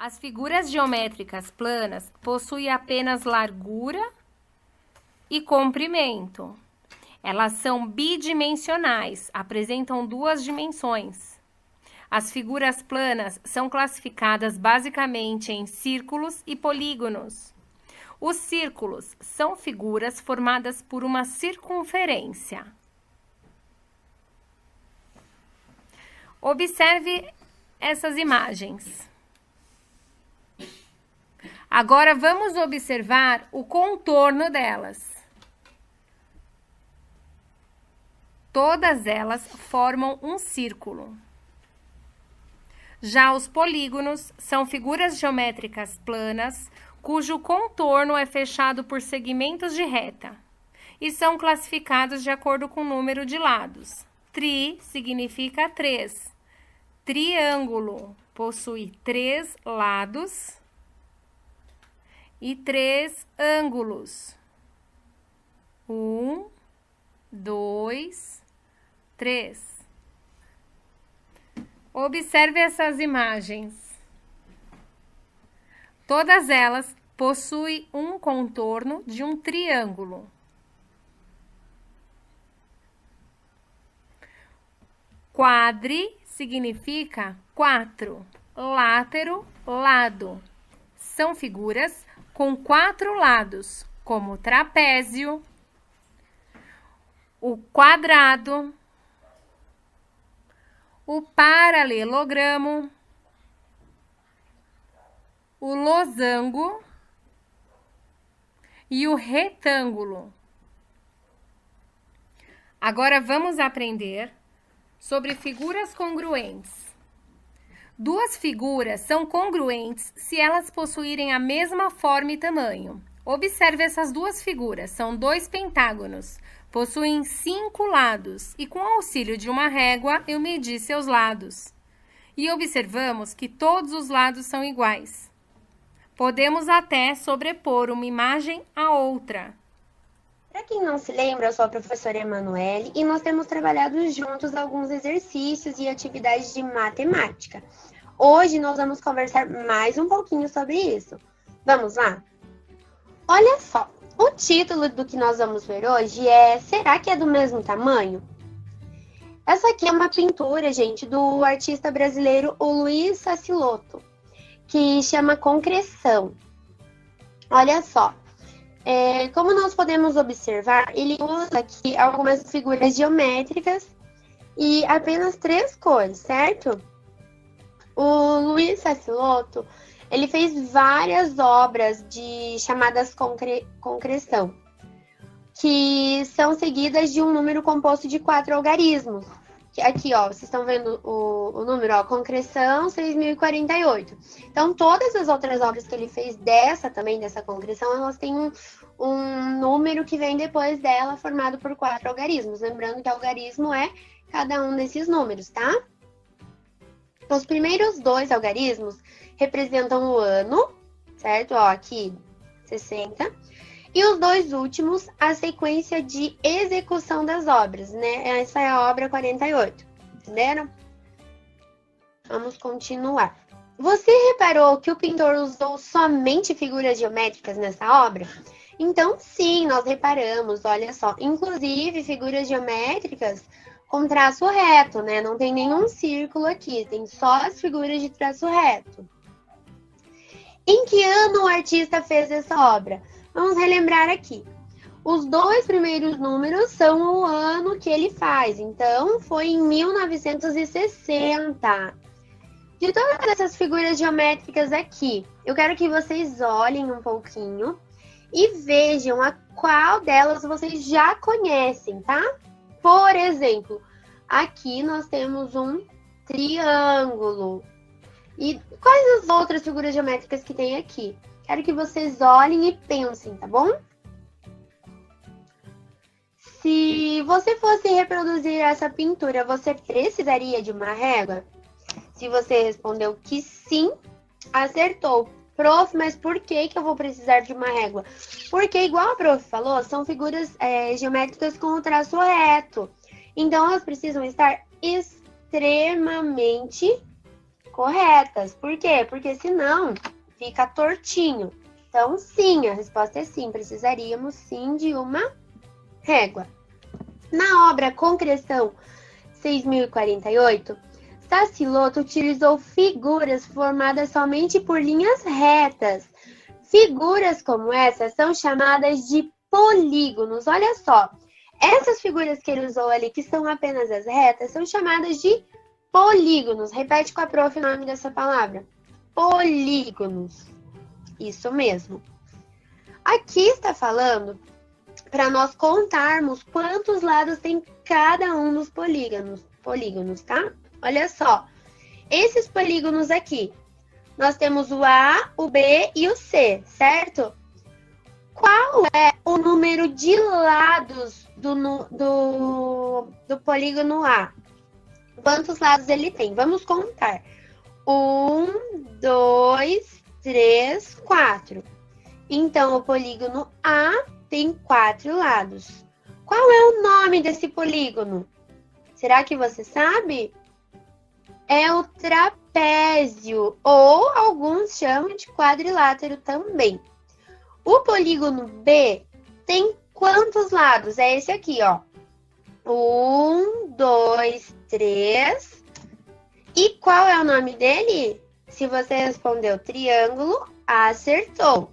As figuras geométricas planas possuem apenas largura e comprimento. Elas são bidimensionais, apresentam duas dimensões. As figuras planas são classificadas basicamente em círculos e polígonos. Os círculos são figuras formadas por uma circunferência. Observe essas imagens. Agora vamos observar o contorno delas. Todas elas formam um círculo. Já os polígonos são figuras geométricas planas, cujo contorno é fechado por segmentos de reta e são classificados de acordo com o número de lados. Tri significa 3. Triângulo possui 3 lados e 3 ângulos. 1, 2, 3. Observe essas imagens. Todas elas possuem um contorno de um triângulo. Quadri significa 4. Látero, lado. São figuras com 4 lados, como o trapézio, o quadrado, o paralelogramo, o losango e o retângulo. Agora vamos aprender sobre figuras congruentes. Duas figuras são congruentes se elas possuírem a mesma forma e tamanho. Observe essas duas figuras, são 2 pentágonos, possuem 5 lados e com o auxílio de uma régua eu medi seus lados. E observamos que todos os lados são iguais. Podemos até sobrepor uma imagem à outra. Para quem não se lembra, eu sou a professora Emanuele e nós temos trabalhado juntos alguns exercícios e atividades de matemática. Hoje nós vamos conversar mais um pouquinho sobre isso. Vamos lá? Olha só, o título do que nós vamos ver hoje é Será que é do mesmo tamanho? Essa aqui é uma pintura, gente, do artista brasileiro Luiz Sassilotto, que chama Concreção. Olha só. Como nós podemos observar, ele usa aqui algumas figuras geométricas e apenas 3 cores, certo? O Luiz Sassilotto, ele fez várias obras chamadas concreção, que são seguidas de um número composto de 4 algarismos. Aqui, ó, vocês estão vendo o número, ó, concreção 6048. Então, todas as outras obras que ele fez dessa concreção, elas têm um número que vem depois dela, formado por 4 algarismos. Lembrando que algarismo é cada um desses números, tá? Os primeiros 2 algarismos representam o ano, certo? Ó, aqui, 60. E os 2 últimos, a sequência de execução das obras, né? Essa é a obra 48, entenderam? Vamos continuar. Você reparou que o pintor usou somente figuras geométricas nessa obra? Então, sim, nós reparamos, olha só. Inclusive, figuras geométricas com traço reto, né? Não tem nenhum círculo aqui, tem só as figuras de traço reto. Em que ano o artista fez essa obra? Vamos relembrar aqui. Os 2 primeiros números são o ano que ele faz. Então, foi em 1960. De todas essas figuras geométricas aqui, eu quero que vocês olhem um pouquinho e vejam a qual delas vocês já conhecem, tá? Por exemplo, aqui nós temos um triângulo. E quais as outras figuras geométricas que tem aqui? Quero que vocês olhem e pensem, tá bom? Se você fosse reproduzir essa pintura, você precisaria de uma régua? Se você respondeu que sim, acertou. Prof, mas por que eu vou precisar de uma régua? Porque, igual a prof falou, são figuras geométricas com o traço reto. Então, elas precisam estar extremamente corretas. Por quê? Porque senão fica tortinho. Então, sim, a resposta é sim. Precisaríamos sim de uma régua. Na obra Concreção 6048, Tassilotto utilizou figuras formadas somente por linhas retas. Figuras como essas são chamadas de polígonos. Olha só, essas figuras que ele usou ali, que são apenas as retas, são chamadas de polígonos. Repete com a prof o nome dessa palavra. Polígonos. Isso mesmo. Aqui está falando para nós contarmos quantos lados tem cada um dos polígonos, tá? Olha só, esses polígonos aqui, nós temos o A, o B e o C, certo? Qual é o número de lados do polígono A? Quantos lados ele tem? Vamos contar. 1, 2, 3, 4. Então, o polígono A tem 4 lados. Qual é o nome desse polígono? Será que você sabe? É o trapézio, ou alguns chamam de quadrilátero também. O polígono B tem quantos lados? É esse aqui, ó. 1, 2, 3. E qual é o nome dele? Se você respondeu triângulo, acertou.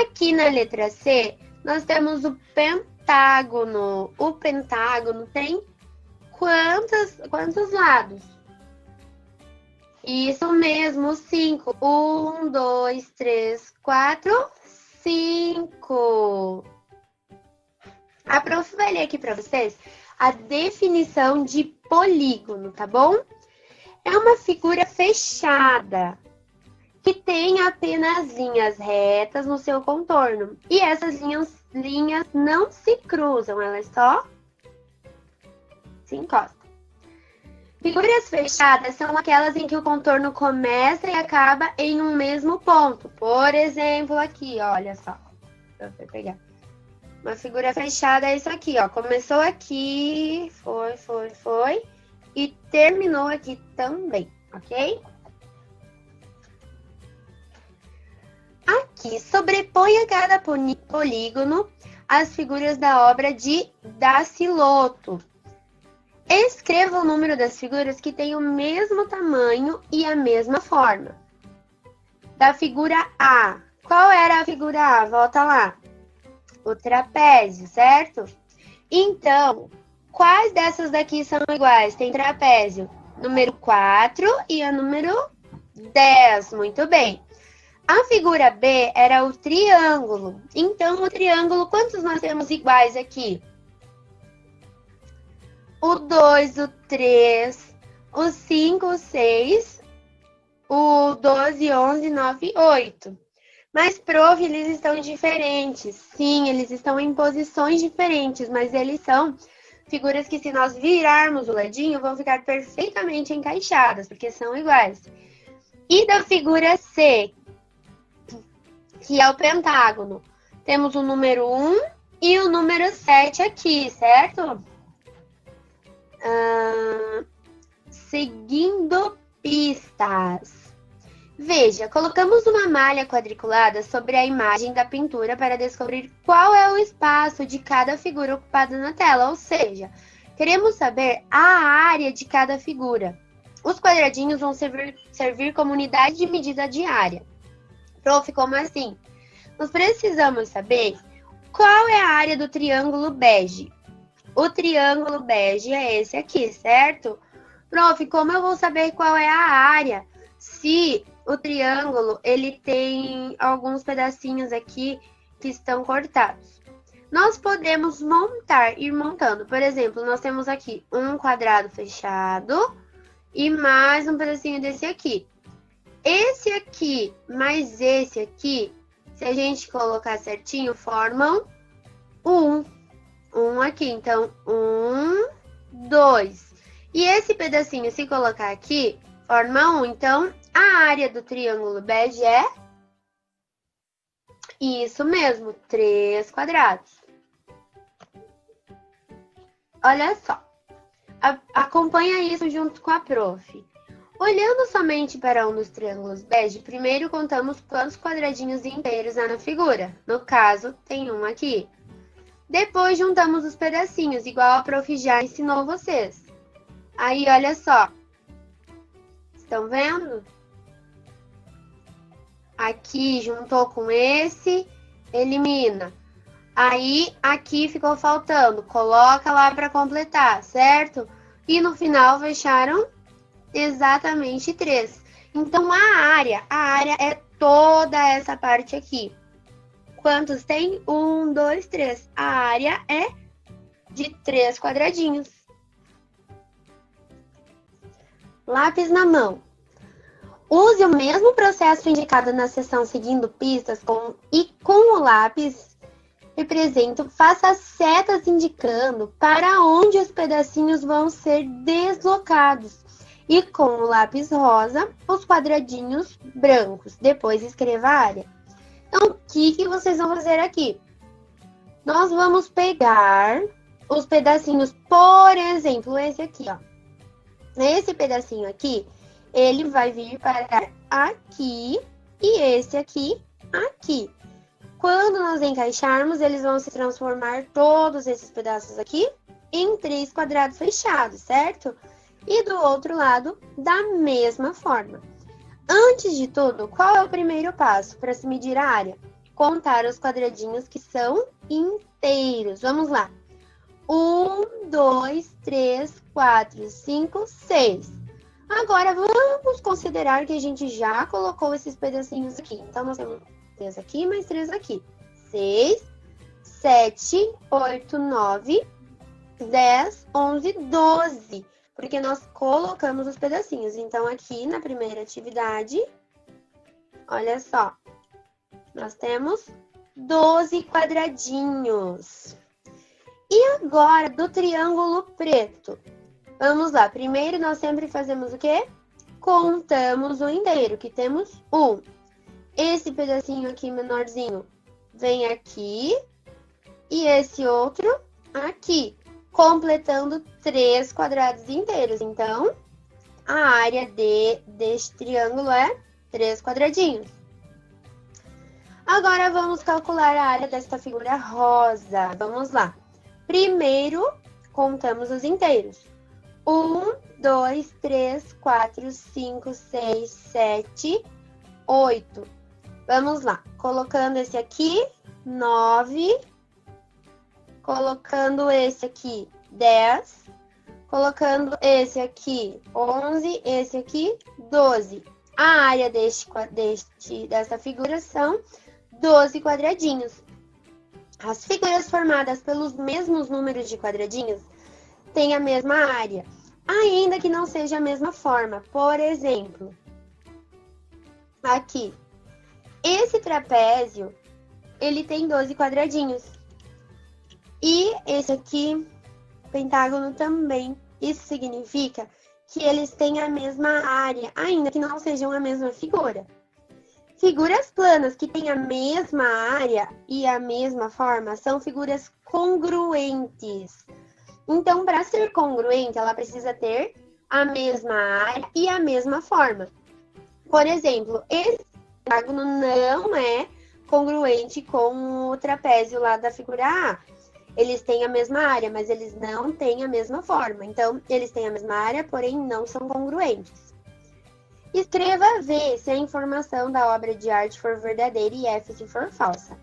Aqui na letra C, nós temos o pentágono. O pentágono tem quantos lados? Isso mesmo, 5. 1, 2, 3, 4, 5. A prof vai ler aqui para vocês a definição de polígono, tá bom? É uma figura fechada que tem apenas linhas retas no seu contorno. E essas linhas não se cruzam, elas só se encostam. Figuras fechadas são aquelas em que o contorno começa e acaba em um mesmo ponto. Por exemplo, aqui, olha só. Deixa eu pegar. Uma figura fechada é isso aqui, ó. Começou aqui, foi, e terminou aqui também, ok? Aqui, sobrepõe a cada polígono as figuras da obra de Tassilotto. Escreva o número das figuras que têm o mesmo tamanho e a mesma forma. Da figura A. Qual era a figura A? Volta lá. O trapézio, certo? Então, quais dessas daqui são iguais? Tem trapézio número 4 e a número 10. Muito bem. A figura B era o triângulo. Então, o triângulo, quantos nós temos iguais aqui? O 2, o 3, o 5, o 6, o 12, 11, 9, 8. Mas, prof, eles estão diferentes. Sim, eles estão em posições diferentes, mas eles são figuras que, se nós virarmos o ladinho, vão ficar perfeitamente encaixadas, porque são iguais. E da figura C, que é o pentágono, temos o número 1 e o número 7 aqui, certo? Seguindo pistas. Veja, colocamos uma malha quadriculada sobre a imagem da pintura para descobrir qual é o espaço de cada figura ocupada na tela, ou seja, queremos saber a área de cada figura. Os quadradinhos vão servir como unidade de medida diária. Prof, como assim? Nós precisamos saber qual é a área do triângulo bege. O triângulo bege é esse aqui, certo? Prof, como eu vou saber qual é a área se o triângulo ele tem alguns pedacinhos aqui que estão cortados? Nós podemos ir montando. Por exemplo, nós temos aqui um quadrado fechado e mais um pedacinho desse aqui. Esse aqui mais esse aqui, se a gente colocar certinho, formam um aqui. Então, 1, 2. E esse pedacinho, se colocar aqui, forma 1. Então, a área do triângulo bege é isso mesmo, 3 quadrados. Olha só. Acompanha isso junto com a prof. Olhando somente para um dos triângulos bege, primeiro contamos quantos quadradinhos inteiros há na figura. No caso, tem um aqui. Depois juntamos os pedacinhos, igual a prof já ensinou vocês. Aí, olha só. Estão vendo? Aqui juntou com esse, elimina. Aí, aqui ficou faltando, coloca lá para completar, certo? E no final fecharam exatamente 3. Então, a área é toda essa parte aqui. Quantos tem? 1, 2, 3. A área é de 3 quadradinhos. Lápis na mão. Use o mesmo processo indicado na seção seguindo pistas e com o lápis represento, faça setas indicando para onde os pedacinhos vão ser deslocados. E com o lápis rosa, os quadradinhos brancos. Depois escreva a área. Então, o que vocês vão fazer aqui? Nós vamos pegar os pedacinhos, por exemplo, esse aqui, ó. Esse pedacinho aqui, ele vai vir parar aqui e esse aqui, aqui. Quando nós encaixarmos, eles vão se transformar, todos esses pedaços aqui, em 3 quadrados fechados, certo? E do outro lado, da mesma forma. Antes de tudo, qual é o primeiro passo para se medir a área? Contar os quadradinhos que são inteiros. Vamos lá. 1, 2, 3, 4, 5, 6. Agora, vamos considerar que a gente já colocou esses pedacinhos aqui. Então, nós temos 3 aqui, mais 3 aqui. 6, 7, 8, 9, 10, 11, 12. Porque nós colocamos os pedacinhos. Então, aqui na primeira atividade, olha só. Nós temos 12 quadradinhos. E agora, do triângulo preto. Vamos lá. Primeiro, nós sempre fazemos o quê? Contamos o inteiro, que temos 1. Esse pedacinho aqui menorzinho vem aqui. E esse outro aqui. Completando 3 quadrados inteiros. Então, a área deste triângulo é 3 quadradinhos. Agora, vamos calcular a área desta figura rosa. Vamos lá. Primeiro, contamos os inteiros. 1, 2, 3, 4, 5, 6, 7, 8. Vamos lá. Colocando esse aqui, 9. Colocando esse aqui, 10. Colocando esse aqui, 11. Esse aqui, 12. A área dessa figura são 12 quadradinhos. As figuras formadas pelos mesmos números de quadradinhos têm a mesma área, ainda que não seja a mesma forma. Por exemplo, aqui, esse trapézio, ele tem 12 quadradinhos. E esse aqui, pentágono também. Isso significa que eles têm a mesma área, ainda que não sejam a mesma figura. Figuras planas que têm a mesma área e a mesma forma são figuras congruentes. Então, para ser congruente, ela precisa ter a mesma área e a mesma forma. Por exemplo, esse pentágono não é congruente com o trapézio lá da figura A. Eles têm a mesma área, mas eles não têm a mesma forma. Então, eles têm a mesma área, porém não são congruentes. Escreva V se a informação da obra de arte for verdadeira e F se for falsa.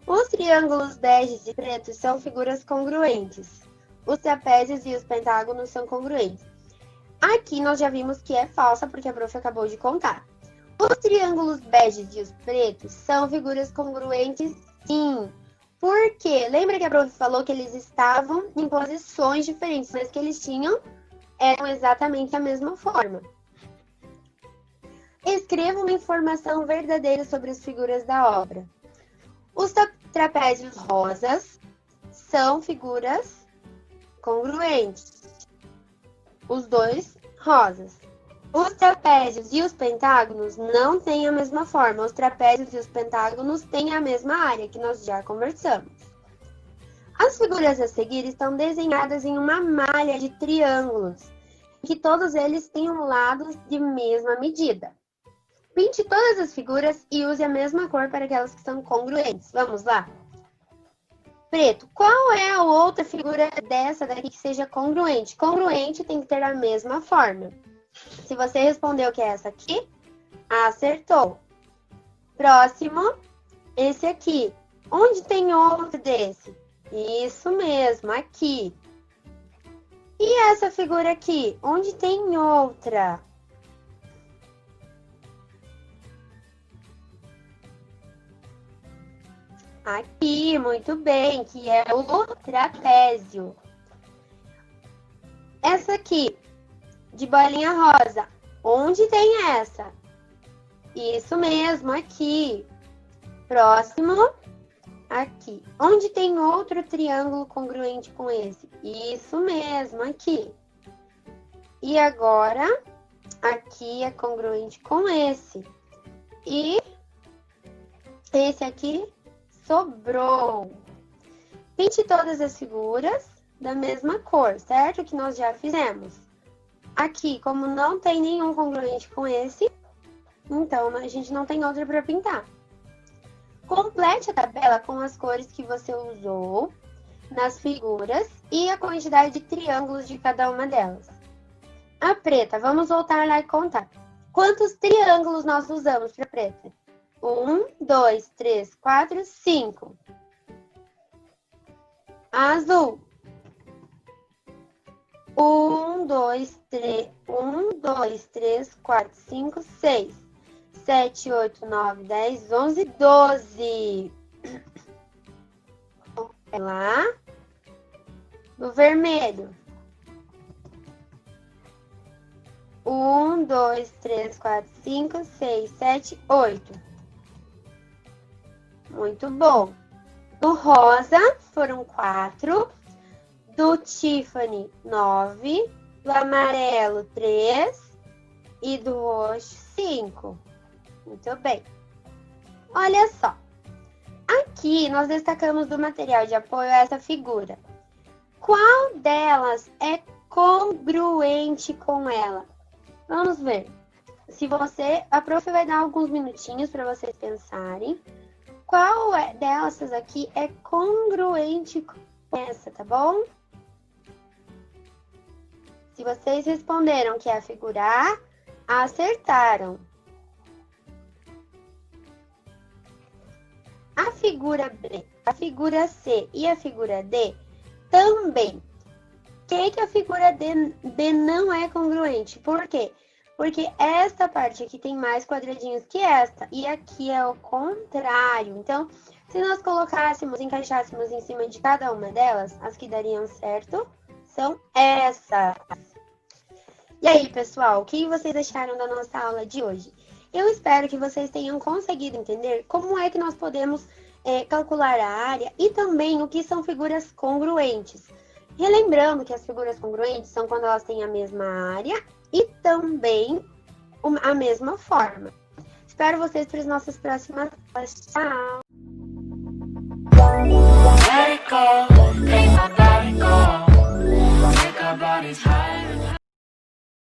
Os triângulos beges e pretos são figuras congruentes. Os trapézios e os pentágonos são congruentes. Aqui nós já vimos que é falsa, porque a prof acabou de contar. Os triângulos beges e os pretos são figuras congruentes, sim. Por quê? Lembra que a prof falou que eles estavam em posições diferentes, mas que eles eram exatamente a mesma forma. Escreva uma informação verdadeira sobre as figuras da obra. Os trapézios rosas são figuras congruentes. Os dois rosas. Os trapézios e os pentágonos não têm a mesma forma. Os trapézios e os pentágonos têm a mesma área, que nós já conversamos. As figuras a seguir estão desenhadas em uma malha de triângulos. que todos eles tenham lados de mesma medida. Pinte todas as figuras e use a mesma cor para aquelas que são congruentes. Vamos lá? Preto, qual é a outra figura dessa daqui que seja congruente? Congruente tem que ter a mesma forma. Se você respondeu que é essa aqui, acertou. Próximo, esse aqui. Onde tem outro desse? Isso mesmo, aqui. E essa figura aqui? Onde tem outra? Aqui, muito bem, que é o trapézio. Essa aqui, de bolinha rosa. Onde tem essa? Isso mesmo, aqui. Próximo, aqui. Onde tem outro triângulo congruente com esse? Isso mesmo, aqui. E agora, aqui é congruente com esse. E esse aqui sobrou. Pinte todas as figuras da mesma cor, certo? Que nós já fizemos. Aqui, como não tem nenhum congruente com esse, então a gente não tem outro para pintar. Complete a tabela com as cores que você usou nas figuras e a quantidade de triângulos de cada uma delas. A preta, vamos voltar lá e contar. Quantos triângulos nós usamos para preta? 1, 2, 3, 4, 5. Azul. 1, 2, 3, 4, 5, 6, 7, 8, 9, 10, 11, 12. Vamos lá. Do vermelho. 1, 2, 3, 4, 5, 6, 7, 8. Muito bom. Do rosa foram 4. Do Tiffany, 9. Do amarelo, 3. E do roxo, 5. Muito bem. Olha só. Aqui nós destacamos do material de apoio essa figura. Qual delas é congruente com ela? Vamos ver. Se você... A prof vai dar alguns minutinhos para vocês pensarem. Qual dessas aqui é congruente com essa, tá bom? Se vocês responderam que é a figura A, acertaram. A figura B, a figura C e a figura D também. Por que a figura B não é congruente? Por quê? Porque esta parte aqui tem mais quadradinhos que esta. E aqui é o contrário. Então, se nós colocássemos, encaixássemos em cima de cada uma delas, as que dariam certo são essas. E aí, pessoal, o que vocês acharam da nossa aula de hoje? Eu espero que vocês tenham conseguido entender como é que nós podemos calcular a área e também o que são figuras congruentes. Relembrando que as figuras congruentes são quando elas têm a mesma área e também a mesma forma. Espero vocês para as nossas próximas aulas. Tchau!